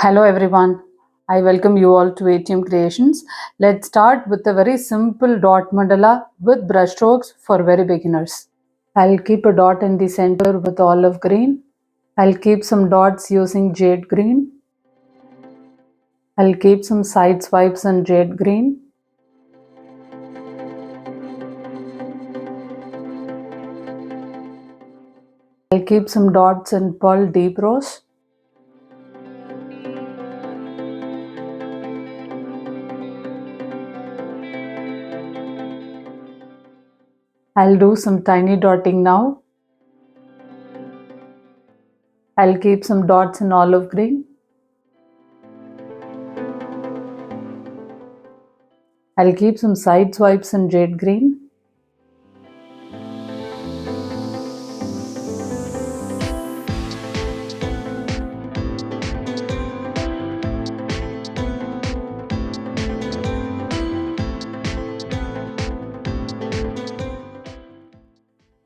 Hello everyone, I welcome you all to ATM Creations. Let's start with a very simple dot mandala with brush strokes for very beginners. I'll keep a dot in the center with olive green. I'll keep some dots using jade green. I'll keep some side swipes in jade green. I'll keep some dots in pearl deep rose. I'll do some tiny dotting now. I'll keep some dots in olive green. I'll keep some side swipes in jade green.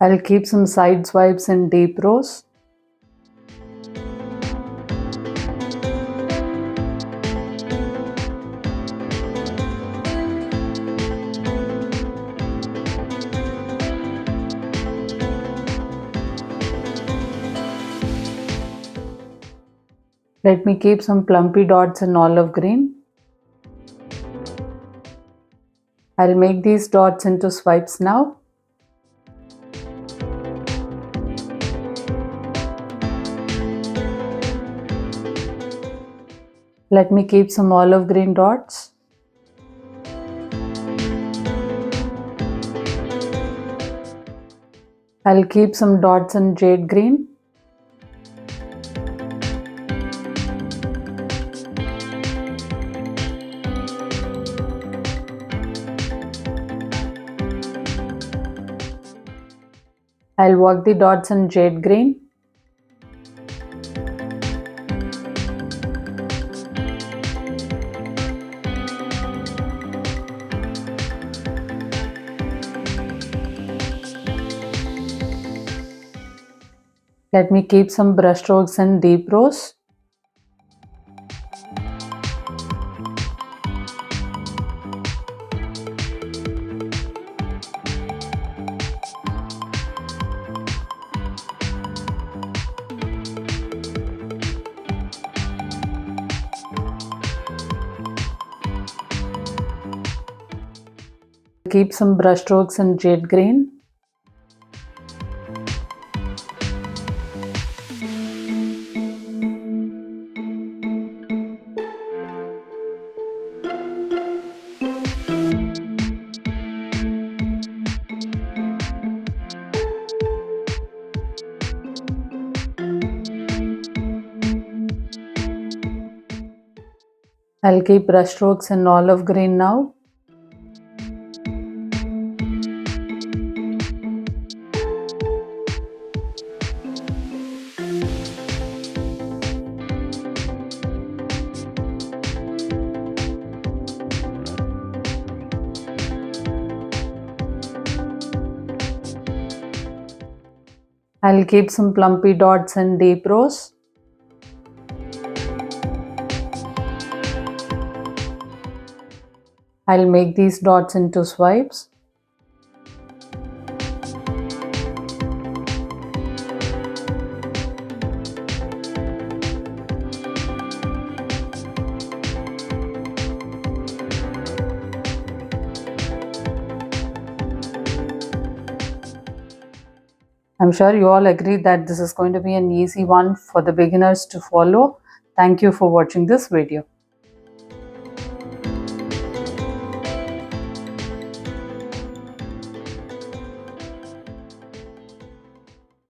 I'll keep some side swipes in deep rose. Let me keep some plumpy dots in olive green. I'll make these dots into swipes now. Let me keep some olive green dots. I'll keep some dots in jade green. I'll work the dots in jade green. Let me keep some brush strokes in deep rose. Keep some brush strokes in jade green. I'll keep brush strokes in olive green now. I'll keep some plumpy dots in deep rose. I'll make these dots into swipes. I'm sure you all agree that this is going to be an easy one for the beginners to follow. Thank you for watching this video.